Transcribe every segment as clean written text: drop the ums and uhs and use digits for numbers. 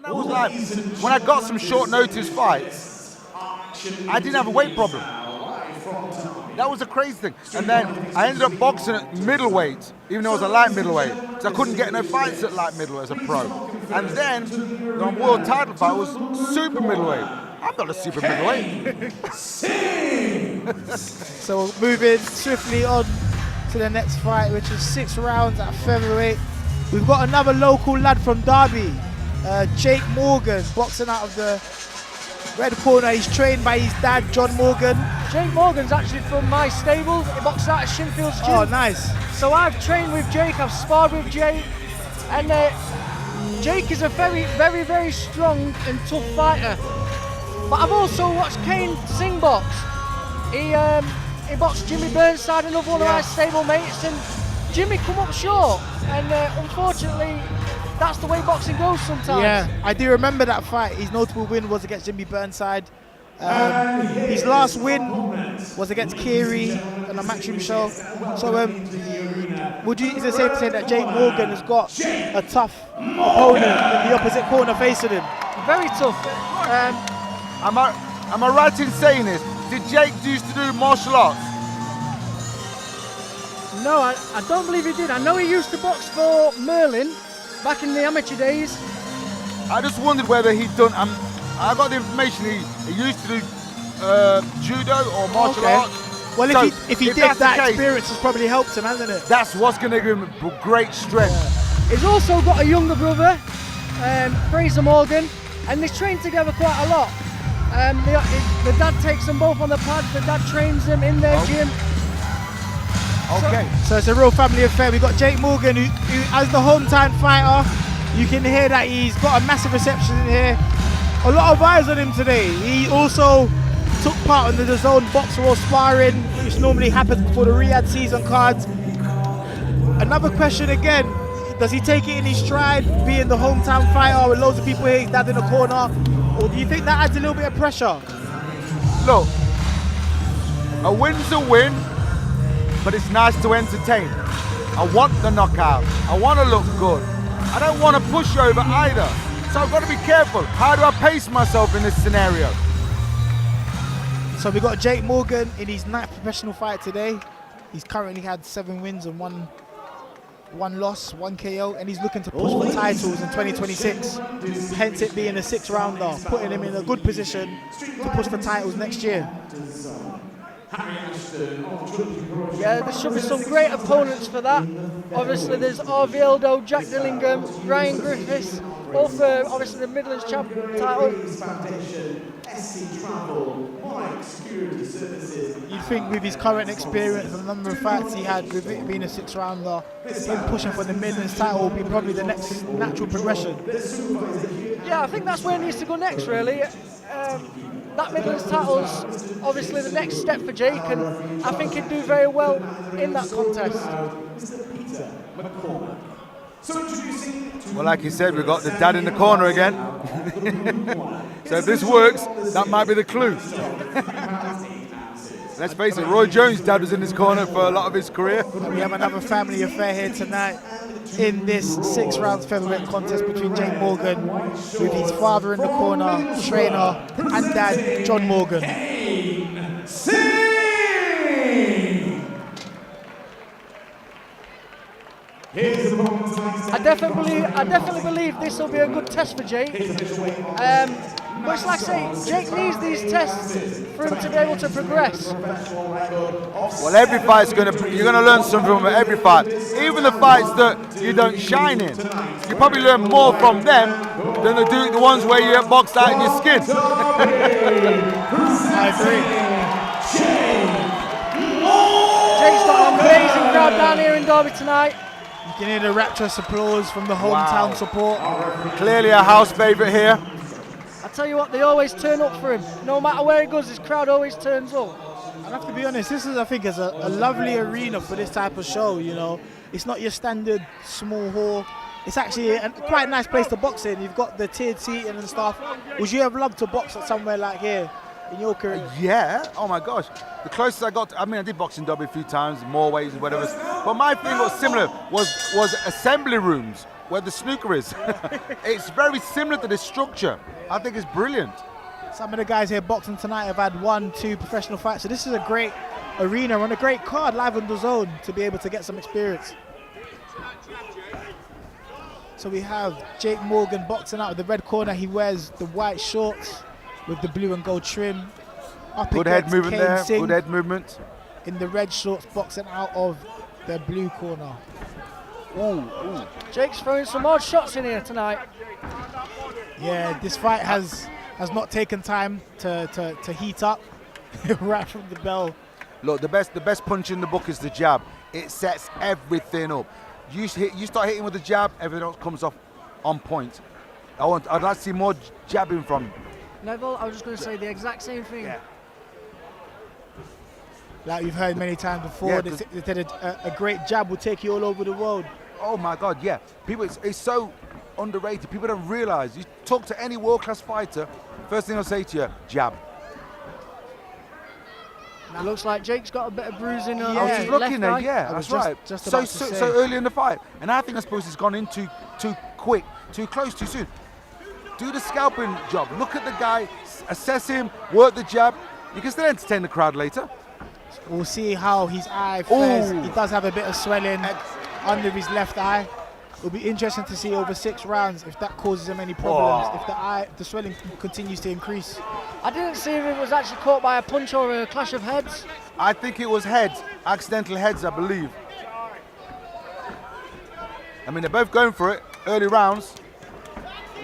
It was like, when I got some short notice fights, I didn't have a weight problem. That was a crazy thing. And then I ended up boxing at middleweight, even though I was a light middleweight, because I couldn't get no fights at light middleweight as a pro. And then the world title fight was super middleweight. I'm not a super middleweight. So we're moving swiftly on to the next fight, which is 6 rounds at featherweight. We've got another local lad from Derby, Jake Morgan, boxing out of the red corner. He's trained by his dad, John Morgan. Jake Morgan's actually from my stable. He boxes out of Shinfield's gym. Oh, nice. So I've trained with Jake, I've sparred with Jake, and Jake is a very, very, very strong and tough fighter. But I've also watched Caine Singh box. He boxed Jimmy Burnside, another one of my stable mates, and Jimmy come up short. And unfortunately, that's the way boxing goes sometimes. Yeah, I do remember that fight. His notable win was against Jimmy Burnside. His last win was against Kiri on a matchroom show. So is it safe to say that Jake Morgan has got a tough opponent in the opposite corner facing him? Very tough. Am I right in saying this? Did Jake used to do martial arts? No, I don't believe he did. I know he used to box for Merlin back in the amateur days. I just wondered whether he'd done. I got the information he used to do judo or martial arts. Well, so if he did, that experience has probably helped him, hasn't it? That's what's going to give him great strength. Yeah. He's also got a younger brother, Fraser Morgan, and they train together quite a lot. The dad takes them both on the pads. The dad trains them in their gym. Okay. So it's a real family affair. We've got Jake Morgan, who as the hometown fighter, you can hear that he's got a massive reception in here. A lot of eyes on him today. He also took part in the DAZN Box Raw sparring, which normally happens before the Riyadh season cards. Another question again, does he take it in his stride, being the hometown fighter with loads of people here, his dad in the corner, or do you think that adds a little bit of pressure? Look, a win's a win, but it's nice to entertain. I want the knockout. I want to look good. I don't want to push over either. So I've got to be careful. How do I pace myself in this scenario? So we got Jake Morgan in his 9th professional fight today. He's currently had 7 wins and one loss, 1 KO, and he's looking to push for titles in 2026. Hence it being a 6-rounder, putting him in a good position to push for titles next year. Yeah, there should be some great opponents for that. Obviously there's Arvieldo, Jack Dillingham, Ryan Griffiths, both for obviously the Midlands champ title. You'd think with his current experience and the number of fights he had, with it being a 6-rounder, him pushing for the Midlands title will be probably the next natural progression. Yeah, I think that's where he needs to go next really. That Midlands title's obviously the next step for Jake, and I think he'd do very well in that contest. Well, like you said, we've got the dad in the corner again. So if this works, that might be the clue. Let's face it, Roy Jones' dad was in his corner for a lot of his career. And we have another family affair here tonight in this 6-round featherweight contest between Jake Morgan with his father in the corner, trainer and dad, John Morgan. Caine Singh! I definitely believe this will be a good test for Jake. But it's like I say, Jake needs these tests for him to be able to progress. Well, every fight's you're gonna learn something from every fight. Even the fights that you don't shine in, you probably learn more from them than the ones where you get boxed out in your skin. I agree. Jake's got an amazing crowd down here in Derby tonight. You can hear the rapturous applause from the hometown support. Clearly a house favourite here. I tell you what, they always turn up for him. No matter where he goes, his crowd always turns up. I have to be honest, this is, I think, is a lovely arena for this type of show, you know. It's not your standard small hall. It's actually a quite nice place to box in. You've got the tiered seating and stuff. Would you have loved to box at somewhere like here in your career? Yeah, oh my gosh. The closest I got, I did box in Derby a few times, more ways and whatever. But my thing was similar, was assembly rooms where the snooker is. It's very similar to this structure. I think it's brilliant. Some of the guys here boxing tonight have had 1-2 professional fights, so this is a great arena on a great card live on the zone to be able to get some experience. So we have Jake Morgan boxing out of the red corner. He wears the white shorts with the blue and gold trim. Up Good head against movement Caine there, Singh good head movement. in the red shorts boxing out of the blue corner. Ooh, ooh. Jake's throwing some odd shots in here tonight. Yeah, this fight has not taken time to heat up right from the bell. Look, the best punch in the book is the jab. It sets everything up. You start hitting with the jab, everything else comes off on point. I'd like to see more jabbing from him. Neville, I was just going to say the exact same thing. Yeah. Like we've heard many times before, Yeah, they said a great jab will take you all over the world. Oh my God, yeah. People, it's so underrated. People don't realize. You talk to any world-class fighter, first thing I'll say to you, jab. It looks like Jake's got a bit of bruising on I was his just left looking there, eye. yeah, I was that's right. just So, about to so, say. so early in the fight. And I think I suppose he's gone in too quick, too close, too soon. Do the scalping job. Look at the guy, assess him, work the jab. You can still entertain the crowd later. We'll see how his eye fares. Ooh. He does have a bit of swelling under his left eye. It'll be interesting to see over 6 rounds if that causes him any problems, if the swelling continues to increase. I didn't see if it was actually caught by a punch or a clash of heads. I think it was heads, accidental heads, I believe. I mean, they're both going for it, early rounds.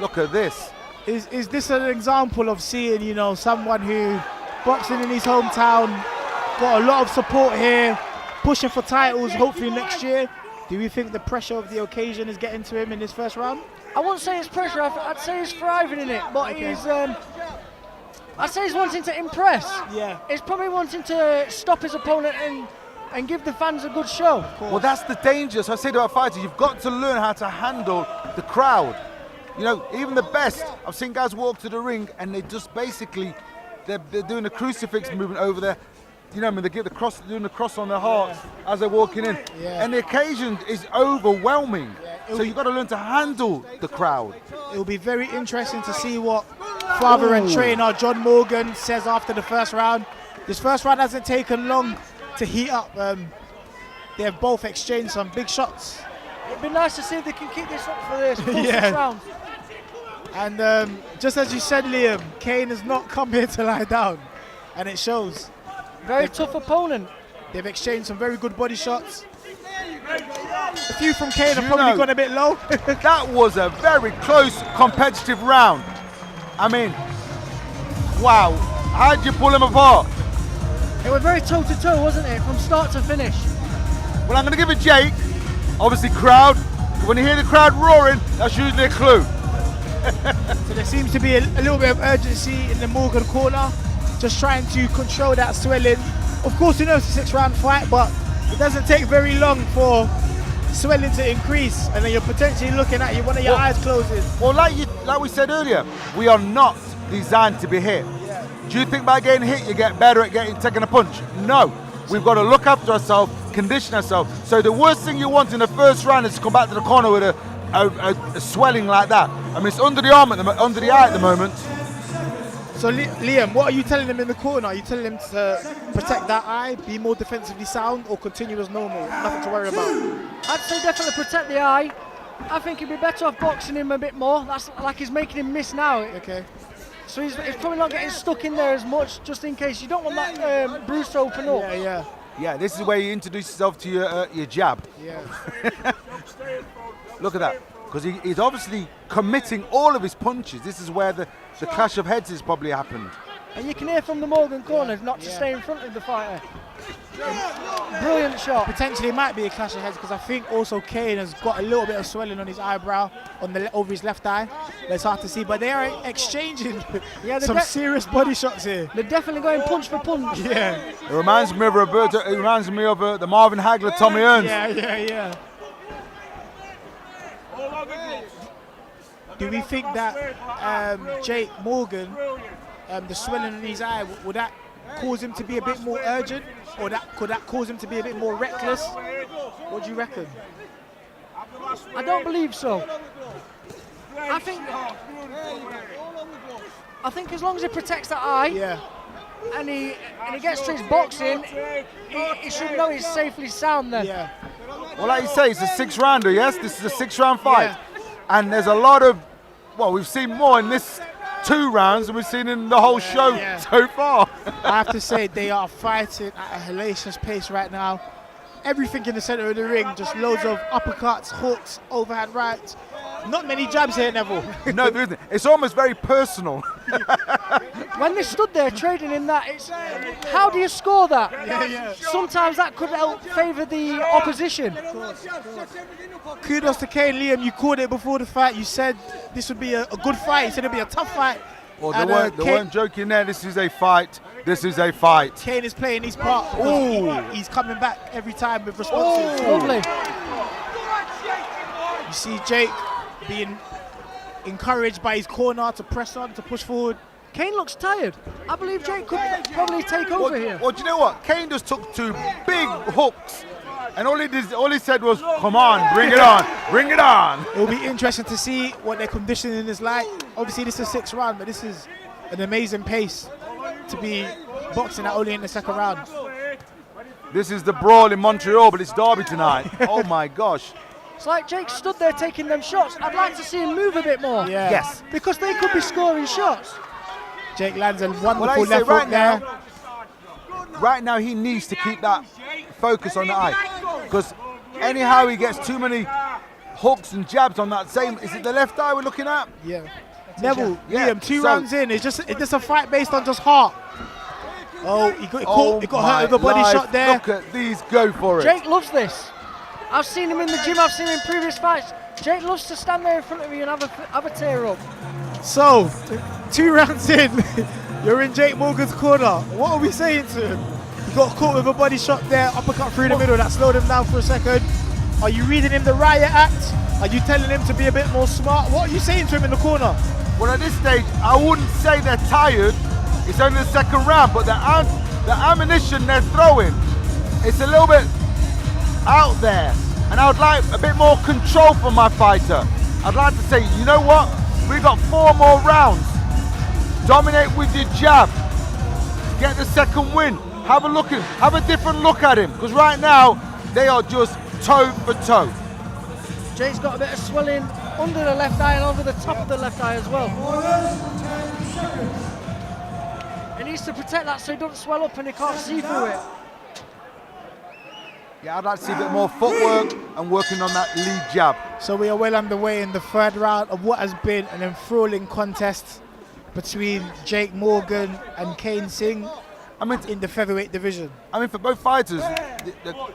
Look at this. Is this an example of seeing, you know, someone who boxing in his hometown, got a lot of support here, pushing for titles hopefully next year? Do we think the pressure of the occasion is getting to him in this first round? I wouldn't say it's pressure, I'd say he's thriving in it, but Okay. I'd say he's wanting to impress. Yeah. He's probably wanting to stop his opponent and give the fans a good show. Well, that's the danger. So I say to our fighters, you've got to learn how to handle the crowd. You know, even the best, I've seen guys walk to the ring and they just basically, they're doing a crucifix movement over there. You know, I mean, they get the cross, doing the cross on their hearts as they're walking in. Yeah. And the occasion is overwhelming. Yeah. So you've got to learn to handle the crowd. It will be very interesting to see what father and trainer John Morgan says after the first round. This first round hasn't taken long to heat up. They have both exchanged some big shots. It'd be nice to see if they can keep this up for this full Yeah. 6 rounds. And just as you said, Liam, Caine has not come here to lie down, and it shows. Very tough opponent. They've exchanged some very good body shots. A few from Caine have You probably know- gone a bit low. That was a very close, competitive round. I mean, wow. How'd you pull them apart? It was very toe-to-toe, wasn't it, from start to finish? Well, I'm going to give it Jake. Obviously, crowd. When you hear the crowd roaring, that's usually a clue. So there seems to be a little bit of urgency in the Morgan corner, just trying to control that swelling. Of course, you know it's a 6-round fight, but it doesn't take very long for swelling to increase, and then you're potentially looking at one of your eyes closing. Well, like we said earlier, we are not designed to be hit. Do you think by getting hit you get better at taking a punch? No. We've got to look after ourselves, condition ourselves. So the worst thing you want in the first round is to come back to the corner with a swelling like that. I mean, it's under the arm, under the eye at the moment. So Liam, what are you telling him in the corner? Are you telling him to protect that eye, be more defensively sound, or continue as normal? Nothing to worry about. I'd say definitely protect the eye. I think he'd be better off boxing him a bit more. That's like he's making him miss now. Okay. So he's probably not getting stuck in there as much, just in case. You don't want that bruise to open up. Yeah. Yeah, this is where you introduce yourself to your jab. Yeah. Look at that. Because he's obviously committing all of his punches. This is where the clash of heads has probably happened. And you can hear from the Morgan corner not to stay in front of the fighter. Brilliant shot. Potentially it might be a clash of heads because I think also Caine has got a little bit of swelling on his eyebrow, over his left eye. It's hard to see, but they are exchanging some serious body shots here. They're definitely going punch for punch. Yeah. It reminds me of Roberto. It reminds me of the Marvin Hagler, Tommy Earns. Yeah. Do we think that Jake Morgan, the swelling in his eye, would that cause him to be a bit more urgent, or could that cause him to be a bit more reckless? What do you reckon? I don't believe so. I think as long as he protects that eye, Yeah. and he gets to his boxing, he should know he's safely sound then. Yeah. Well, like you say, it's a 6-rounder, yes? This is a 6-round fight. Yeah. And there's a lot of, well, we've seen more in this 2 rounds than we've seen in the whole show Yeah. so far. I have to say, they are fighting at a hellacious pace right now. Everything in the center of the ring, just loads of uppercuts, hooks, overhand rights. Not many jabs here, Neville. No, there isn't. It's almost very personal. When they stood there trading in that, it's how do you score that? Yeah. Sometimes that could help favour the opposition. Kudos to Caine. Liam, you called it before the fight. You said this would be a good fight. You said it'd be a tough fight. Well, And, they weren't joking there. This is a fight. This is a fight. Caine is playing his part. Ooh. He's coming back every time with responses. Lovely. You see Jake being encouraged by his corner to press on, to push forward. Caine looks tired. I believe Jake could probably take over here. Well, do you know what? Caine just took 2 big hooks, and all he said was, "Come on, bring it on, bring it on." It'll be interesting to see what their conditioning is like. Obviously, this is 6th round, but this is an amazing pace to be boxing at only in the 2nd round. This is the brawl in Montreal, but it's Derby tonight. Oh my gosh. It's like Jake stood there taking them shots. I'd like to see him move a bit more. Yeah. Yes. Because they could be scoring shots. Jake lands a Well, wonderful like you say, left hook there. right now he needs to keep that focus on the eye, because anyhow he gets too many hooks and jabs on that same. Is it the left eye we're looking at? Yeah. Neville, Yeah, Liam, 2 so- rounds in. It's just a fight based on just heart. Oh, he got Oh hurt my with a body life. shot there. Look at these go for it. Jake loves this. I've seen him in the gym, I've seen him in previous fights. Jake loves to stand there in front of you and have a tear up. So, 2 rounds in, you're in Jake Morgan's corner. What are we saying to him? He got caught with a body shot there, uppercut through the middle, that slowed him down for a second. Are you reading him the riot act? Are you telling him to be a bit more smart? What are you saying to him in the corner? Well, at this stage, I wouldn't say they're tired. It's only the 2nd round, but the ammunition they're throwing, it's a little bit out there. And I would like a bit more control from my fighter. I'd like to say, you know what? We got 4 more rounds. Dominate with your jab. Get the 2nd win. Have a different look at him. Because right now, they are just toe for toe. Jake's got a bit of swelling under the left eye and over the top of the left eye as well. He needs to protect that so he doesn't swell up and he can't see through it. Yeah, I'd like to see a bit more footwork and working on that lead jab. So we are well underway in the 3rd round of what has been an enthralling contest between Jake Morgan and Caine Singh in the featherweight division. I mean, for both fighters,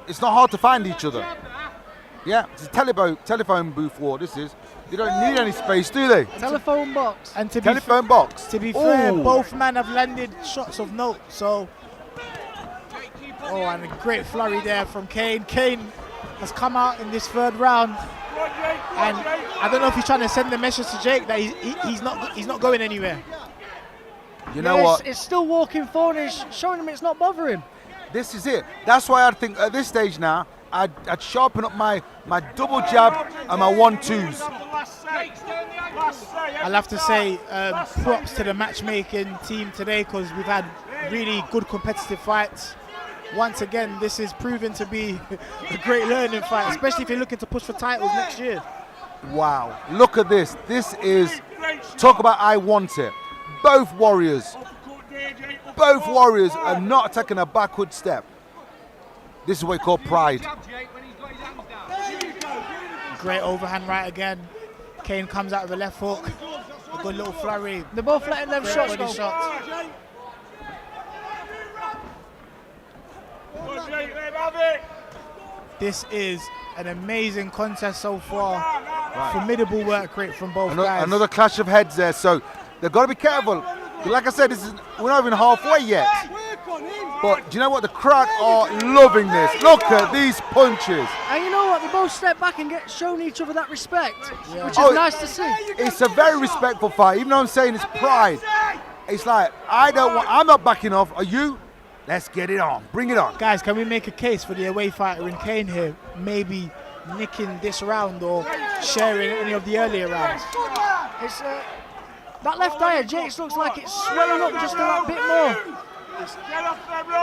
it's not hard to find each other. Yeah, it's a telephone booth war, this is. You don't need any space, do they? Telephone box. And to Telephone box. To be fair, Ooh. both men have landed shots of note. So, and a great flurry there from Caine. Caine has come out in this 3rd round, and I don't know if he's trying to send the message to Jake that he's not going anywhere. You know what? It's still walking forward and it's showing him it's not bothering. This is it. That's why I think at this stage now, I'd sharpen up my double jab and my 1-2s. I'll have to say props to the matchmaking team today, because we've had really good competitive fights. Once again, this is proving to be a great learning fight, especially if you're looking to push for titles next year. Wow, look at this. This is, talk about I want it. Both warriors are not taking a backward step. This is what we call pride. Great overhand right again. Caine comes out with a left hook. A good little flurry. They're both letting them Great shots body go. shots. This is an amazing contest so far. Right. Formidable work rate from both guys. Another clash of heads there, so they've got to be careful. Like I said, we're not even halfway yet. But do you know what? The crowd are loving this. Look at these punches. And you know what? They both step back and get shown each other that respect, which is Oh, nice to see. It's a very respectful fight, even though I'm saying it's pride. It's like, I'm not backing off. Are you? Let's get it on. Bring it on. Guys, can we make a case for the away fighter in Caine here? Maybe nicking this round or sharing any of the earlier rounds. It's that left eye of Jake's looks like it's swelling up just a little bit more.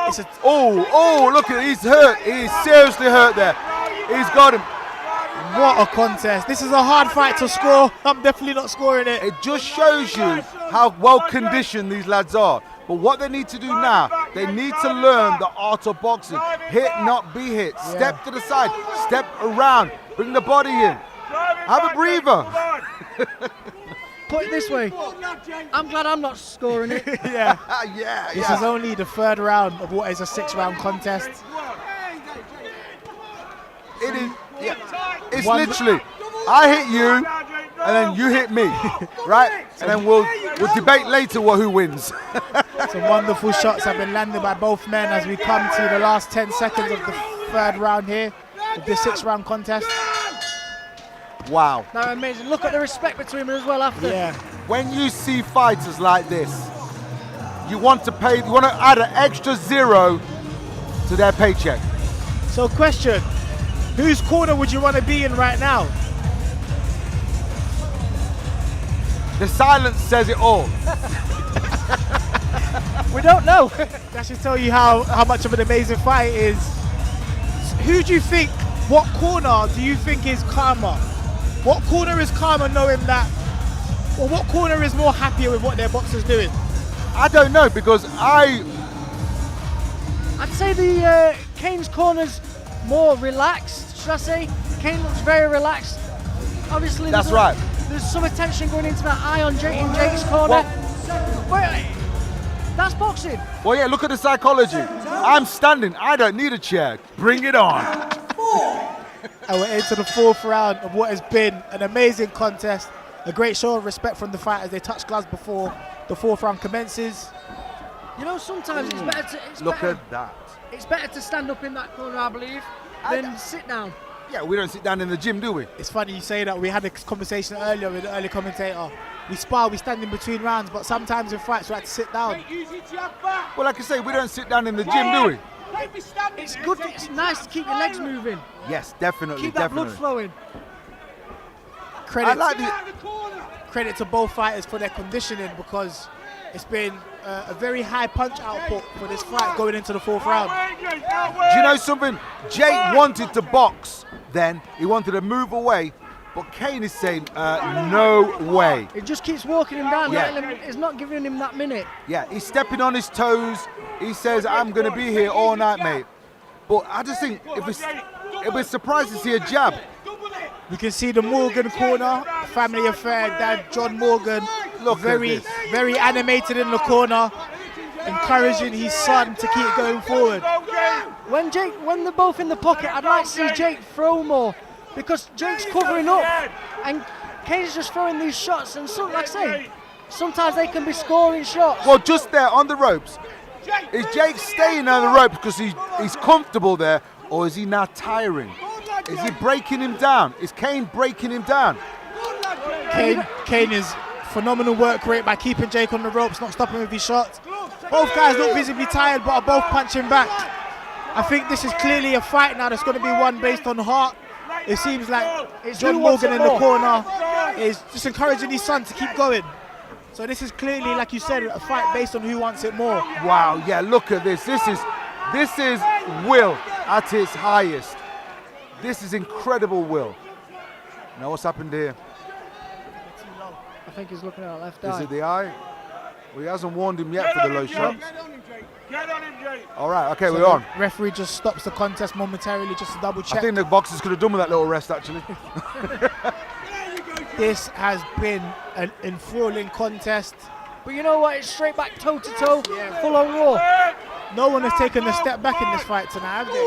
It's a Oh, look at it. He's hurt. He's seriously hurt there. He's got him. What a contest. This is a hard fight to score. I'm definitely not scoring it. It just shows you how well conditioned these lads are. But what they need to do now, they need to learn the art of boxing. Hit, not be hit. Step to the side. Step around. Bring the body in. Have a breather. Put it this way, I'm glad I'm not scoring it. Yeah. Yeah. This is only the third round of what is a 6-round contest. It is. Yeah. It's literally, I hit you, and then you hit me, right? And then we'll debate later who wins. Some wonderful shots have been landed by both men as we come to the last 10 seconds of the third round here of this 6-round contest. Wow. They're amazing. Look at the respect between them as well after. Yeah. When you see fighters like this, you want to add an extra 0 to their paycheck. So question, whose corner would you want to be in right now? The silence says it all. We don't know. That should tell you how much of an amazing fight it is. Who do you think, what corner do you think is calmer? What corner is calmer knowing that, or what corner is more happier with what their boxer's doing? I don't know, because I'd say the Caine's corner's more relaxed, should I say? Caine looks very relaxed. Obviously, That's right. There's some attention going into that eye on in Jake's corner. But that's boxing. Well, yeah, look at the psychology. I'm standing. I don't need a chair. Bring it on. And we're into the fourth round of what has been an amazing contest. A great show of respect from the fighters. They touch gloves before the fourth round commences. You know, sometimes it's better to. Look at that. It's better to stand up in that corner, I believe, than sit down. Yeah, we don't sit down in the gym, do we? It's funny you say that. We had a conversation earlier with the early commentator. We spar, we stand in between rounds, but sometimes in fights we have to sit down. Well, like I say, we don't sit down in the gym, do we? It's good. It's nice to keep your legs moving. Yes, definitely, Keep that definitely. blood flowing. Credit to both fighters for their conditioning, because it's been a very high punch output for this fight going into the fourth round. Do you know something? Jake wanted to box then. He wanted to move away, but Caine is saying, no way. It just keeps walking him down. Yeah. It's not giving him that minute. Yeah, he's stepping on his toes. He says, I'm going to be here all night, mate. But I just think it'd be surprised to see a jab. You can see the Morgan corner, family affair, Dad John Morgan, Look very, at this. very animated in the corner, encouraging his son to keep going forward. When they're both in the pocket, I'd like to see Jake throw more, because Jake's covering up and Caine's just throwing these shots, and so, like I say, sometimes they can be scoring shots. Well, just there on the ropes. Is Jake staying on the ropes because he's comfortable there, or is he now tiring? Is he breaking him down? Is Caine breaking him down? Caine is phenomenal work rate by keeping Jake on the ropes, not stopping with his shots. Both guys look visibly tired, but are both punching back. I think this is clearly a fight now that's going to be won based on heart. It seems like John Morgan in the corner is just encouraging his son to keep going. So this is clearly, like you said, a fight based on who wants it more. Wow, yeah, look at this. This is will at its highest. This is incredible will. Now what's happened here? I think he's looking at that left Is eye. it the eye? Well, he hasn't warned him yet for the low shots. All right, okay, we're on. Referee just stops the contest momentarily just to double I check. think the boxers could have done with that little rest, actually. This has been an enthralling contest. But you know what? It's straight back toe to toe, full on raw. No one has taken a step back in this fight tonight, have they?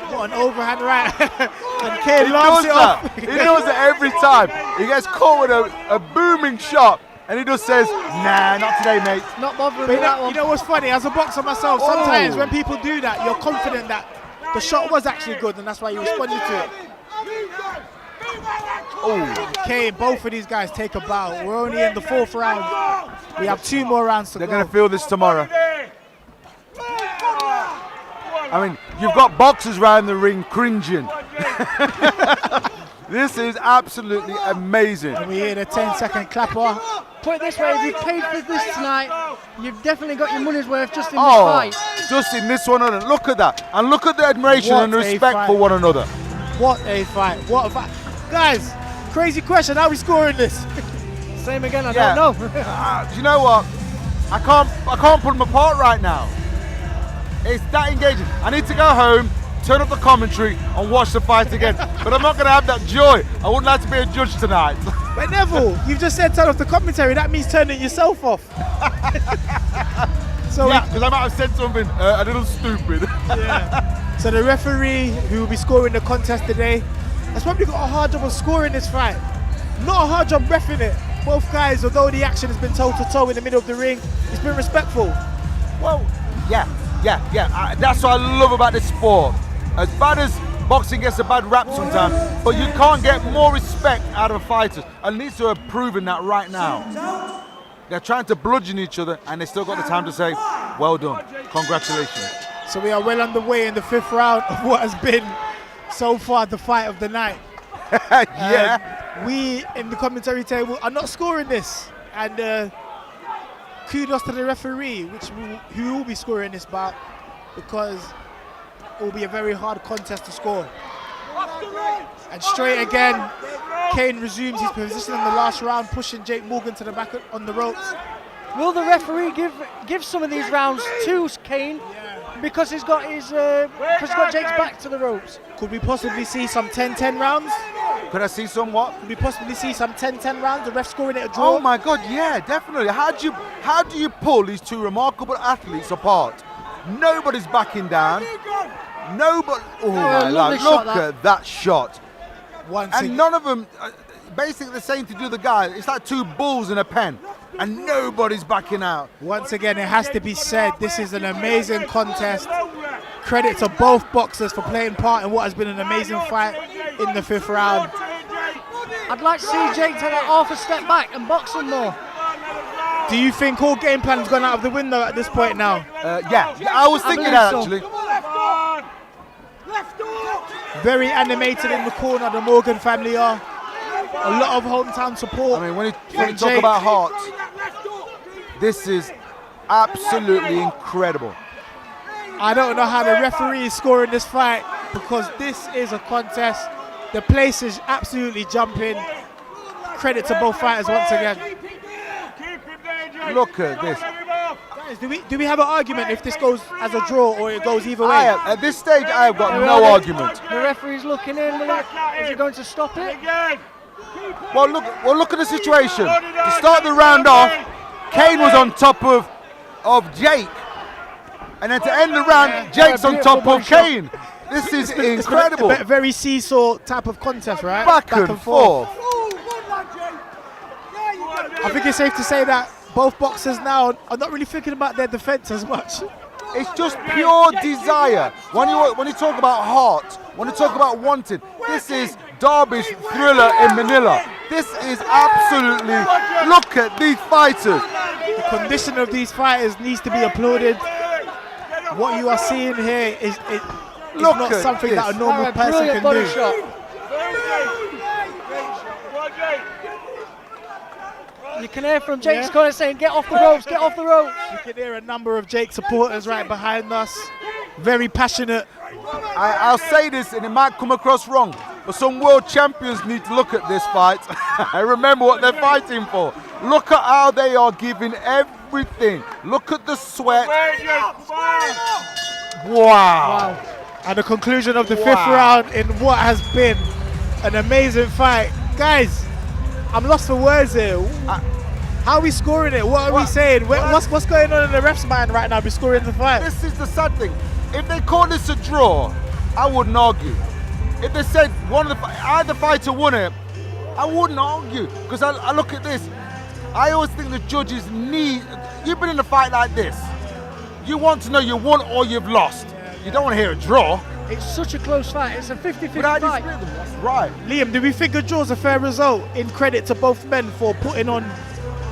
Got an overhand right, and Caine laughs it off. He knows that every time. He gets caught with a booming shot, and he just says, nah, not today, mate. Not bothering But with that one. you know what's funny? As a boxer myself, sometimes when people do that, you're confident that the shot was actually good, and that's why you responded to it. Oh, Caine, both of these guys take a bow. We're only in the fourth round. We have 2 more rounds to they're go. going to feel this tomorrow. I mean, you've got boxers around the ring cringing. This is absolutely amazing. And we hear the 10-second clapper. Put it this way, if you paid for this tonight, you've definitely got your money's worth just in this Oh, fight. just in this one alone. Look at that. And look at the admiration What and a respect fight. for one another. What a fight. What a fight. Guys, crazy question. How are we scoring this? Same again, I Yeah. don't know. Do you know what? I can't put them apart right now. It's that engaging. I need to go home, turn up the commentary and watch the fight again. But I'm not going to have that joy. I wouldn't like to be a judge tonight. But Neville, you've just said turn off the commentary. That means turning yourself off. So Yeah, because I might have said something a little stupid. So the referee who will be scoring the contest today has probably got a hard job of scoring this fight. Not a hard job reffing it. Both guys, although the action has been toe-to-toe in the middle of the ring, it's been respectful. Well, yeah. That's what I love about this sport. As bad as boxing gets a bad rap sometimes, but you can't get more respect out of fighters. And these two are proving that right now. They're trying to bludgeon each other, and they still got the time to say, well done, congratulations. So we are well underway in the 5th round of what has been so far the fight of the night. Yeah. We in the commentary table are not scoring this, and kudos to the referee, who will be scoring this bout, because it will be a very hard contest to score. And straight again, Caine resumes his position in the last round, pushing Jake Morgan to the back on the ropes. Will the referee give some of these rounds to Caine because he's got Jake's back to the ropes? Could we possibly see some 10-10 rounds? Could I see some what? Could we possibly see some 10-10 rounds? The ref scoring it a draw? Oh my God, yeah, definitely. How do you pull these two remarkable athletes apart? Nobody's backing down. Nobody. Oh my lovely God! shot, Look that. at that shot. Once And again, none of them, basically the same to do the guy. It's like two bulls in a pen, and nobody's backing out. once again, it has to be said, this is an amazing contest. Credit to both boxers for playing part in what has been an amazing fight in the 5th round. I'd like to see Jake take that half a step back and box him more. Do you think all game plan's gone out of the window at this point now? Yeah, I was thinking believe that so. actually. Very animated in the corner, the Morgan family are. A lot of hometown support. I mean, when you from talk Jake. about heart, this is absolutely incredible. I don't know how the referee is scoring this fight, because this is a contest. The place is absolutely jumping. Credit to both fighters once again. Look at this. Guys, do we have an argument if this goes as a draw or it goes either way? At this stage, I have got no argument. The referee's looking in. Is he going to stop it? Well, look at the situation. To start the round off, Caine was on top of Jake, and then to end the round, Jake's on top of Caine. This is incredible. A very seesaw type of contest, right? Back and forth. I think it's safe to say that both boxers now are not really thinking about their defense as much. It's just pure desire. When you talk about heart, when you talk about wanting, this is Derby's Thriller in Manila. This is absolutely, look at these fighters. The condition of these fighters needs to be applauded. What you are seeing here is Look not at something this. that a normal person Brilliant can body do. shot. You can hear from Jake's corner saying, get off the ropes, get off the ropes. You can hear a number of Jake supporters right behind us. Very passionate. I'll say this, and it might come across wrong, but some world champions need to look at this fight and remember what they're fighting for. Look at how they are giving everything. Look at the sweat. Wow. At the conclusion of the 5th round in what has been an amazing fight. Guys, I'm lost for words here. How are we scoring it? What are we saying? What's going on in the ref's mind right now? We're scoring the fight. This is the sad thing. If they call this a draw, I wouldn't argue. If they said either fighter won it, I wouldn't argue. Because I look at this. I always think the judges need. You've been in a fight like this. You want to know you won or you've lost. You don't want to hear a draw. It's such a close fight. It's a 50-50 But I fight. disagree with them. That's right. Liam, do we think a draw's a fair result in credit to both men for putting on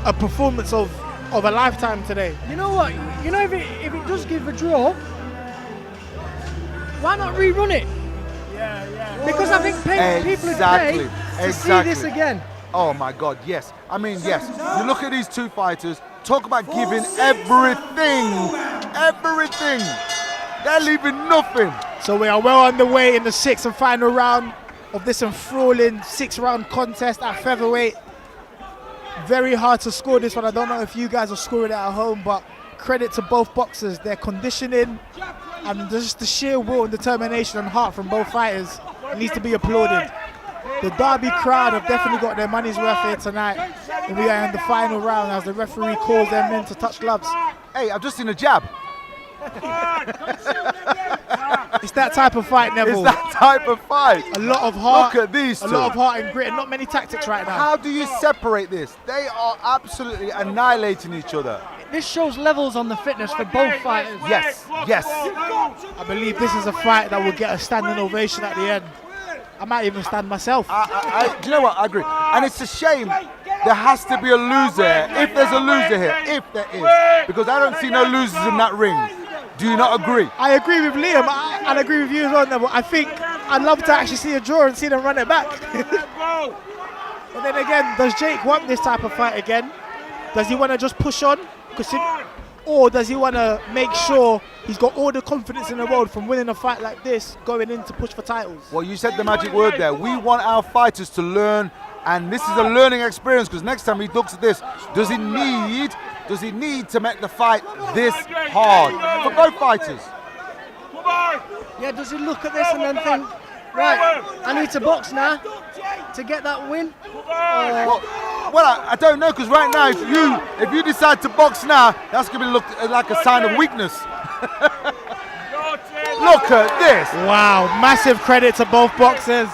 a performance of a lifetime today? You know what? You know, if it does give a draw, why not rerun it? Because I think people would pay to see this again. Oh my God, yes. I mean, yes. You look at these two fighters, talk about giving everything. Everything. They're leaving nothing. So we are well on the way in the 6th and final round of this enthralling 6-round contest at featherweight. Very hard to score this one. I don't know if you guys are scoring it at home, but credit to both boxers. Their conditioning and just the sheer will and determination and heart from both fighters needs to be applauded. The Derby crowd have definitely got their money's worth here tonight. And we are in the final round as the referee calls them in to touch gloves. Hey, I've just seen a jab. It's that type of fight, Neville. It's that type of fight. A lot of heart. Look at these two. A lot of heart and grit and not many tactics right now. How do you separate this? They are absolutely annihilating each other. This shows levels on the fitness for both fighters. Yes, yes. I believe this is a fight that will get a standing ovation at the end. I might even stand myself. Do you know what? I agree. And it's a shame. There has to be a loser here. If there's a loser here, if there is. Because I don't see no losers in that ring. Do you not agree? I agree with Liam. I agree with you as well, Neville. I think I'd love to actually see a draw and see them run it back. But then again, does Jake want this type of fight again? Does he want to just push on? Or does he want to make sure he's got all the confidence in the world from winning a fight like this, going in to push for titles? Well, you said the magic word there. We want our fighters to learn, and this is a learning experience, because next time he looks at this, does he need to make the fight this hard for both fighters? Yeah, does he look at this and then think, right, I need to box now to get that win? Well, I don't know, because right now, if you decide to box now, that's going to look like a sign of weakness. Look at this. Wow, massive credit to both boxers.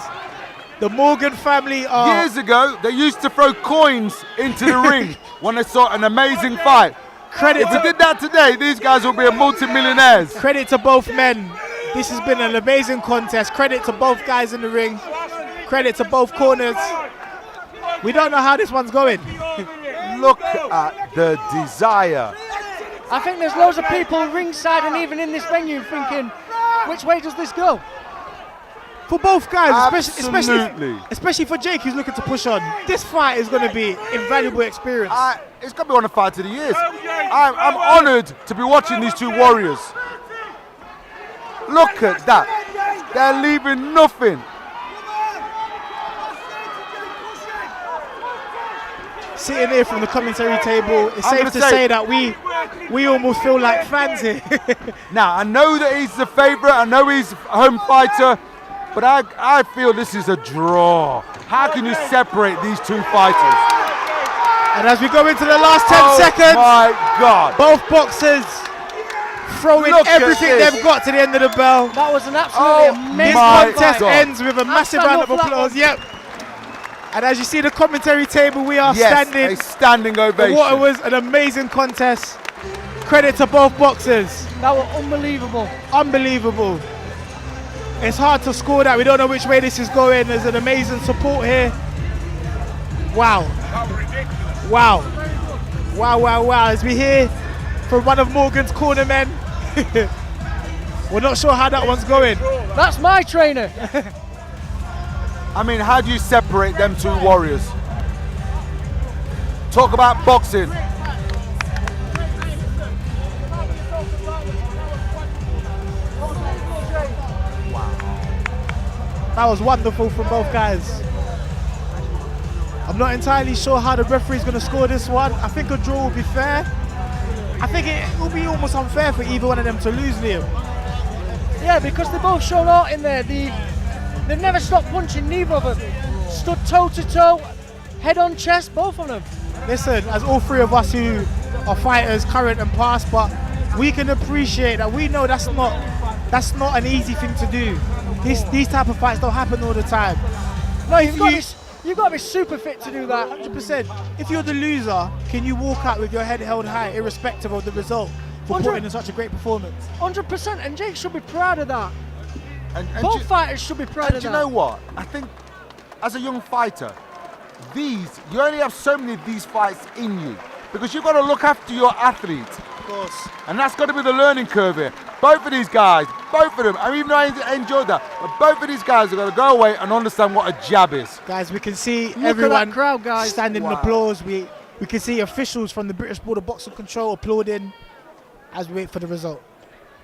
The Morgan family are... Years ago, they used to throw coins into the ring when they saw an amazing fight. If we did that today, these guys will be multi-millionaires. Credit to both men. This has been an amazing contest. Credit to both guys in the ring. Credit to both corners. We don't know how this one's going. Look at the desire. I think there's loads of people ringside and even in this venue thinking, which way does this go? For both guys, Absolutely. especially for Jake, who's looking to push on. This fight is going to be invaluable experience. It's going to be one of the fights of the years. I'm honoured to be watching these two warriors. Look at that. They're leaving nothing. Sitting here from the commentary table, it's safe to say that we almost feel like fans here. Now, I know that he's the favourite. I know he's a home fighter. But I feel this is a draw. How can you separate these two fighters? And as we go into the last 10 seconds, my God. Both boxers throwing everything they've got to the end of the bell. That was an absolutely amazing This contest ends with a massive round of applause. Yep. And as you see the commentary table, we are standing. A standing ovation. What was an amazing contest. Credit to both boxers. That was unbelievable. Unbelievable. It's hard to score that. We don't know which way this is going. There's an amazing support here. Wow. Wow. Wow, wow, wow. As we hear from one of Morgan's corner men, we're not sure how that one's going. That's my trainer. I mean, how do you separate them two warriors? Talk about boxing. That was wonderful from both guys. I'm not entirely sure how the referee's going to score this one. I think a draw will be fair. I think it will be almost unfair for either one of them to lose, Liam. Yeah, because they both showed out in there. They've never stopped punching, neither of them. Stood toe to toe, head on chest, both of them. Listen, as all three of us who are fighters, current and past, but we can appreciate that. We know that's not an easy thing to do. These type of fights don't happen all the time. No, you've got to be super fit to do that. 100%. If you're the loser, can you walk out with your head held high, irrespective of the result, for putting in such a great performance? 100%, and Jake should be proud of that. And both fighters should be proud of that. Do you know what? I think, as a young fighter, you only have so many of these fights in you, because you've got to look after your athlete. Of course. And that's got to be the learning curve here. Both of these guys, both of them. I mean, even though I enjoyed that, but both of these guys are going to go away and understand what a jab is. Guys, we can see Look everyone at that crowd, guys. standing in Wow. applause. We can see officials from the British Board of Boxing Control applauding as we wait for the result.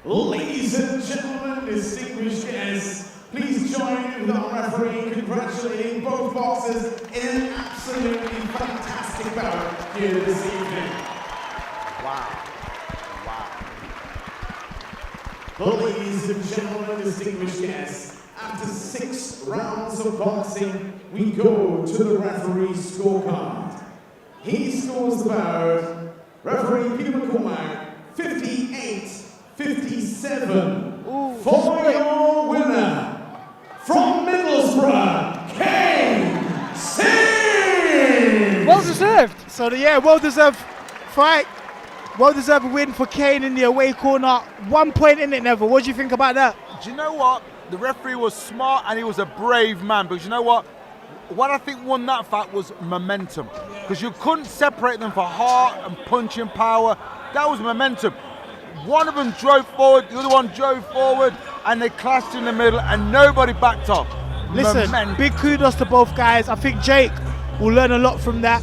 Ladies and gentlemen, distinguished guests, please join with our referee congratulating both boxers in an absolutely fantastic bout here this evening. Wow. Ladies and gentlemen, distinguished guests, after 6 rounds of boxing, we go to the referee's scorecard. He scores the bout. Referee Peter McCormack, 58-57. For your winner, from Middlesbrough, Caine Singh! Well deserved. So well-deserved fight. Well-deserved win for Caine in the away corner. 1 point in it, Neville. What do you think about that? Do you know what? The referee was smart and he was a brave man. Because you know what? What I think won that fight was momentum. Because you couldn't separate them for heart and punching power. That was momentum. One of them drove forward, the other one drove forward, and they clashed in the middle, and nobody backed off. Listen, Momentum. big kudos to both guys. I think Jake will learn a lot from that.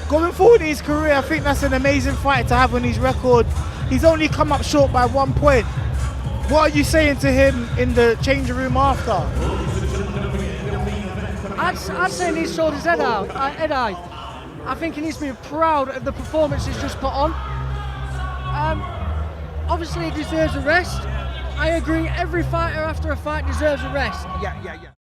Going forward in his career, I think that's an amazing fight to have on his record. He's only come up short by 1 point. What are you saying to him in the changing room after? I'd say he needs to hold his head out. I think he needs to be proud of the performance he's just put on. Obviously, he deserves a rest. I agree. Every fighter after a fight deserves a rest. Yeah.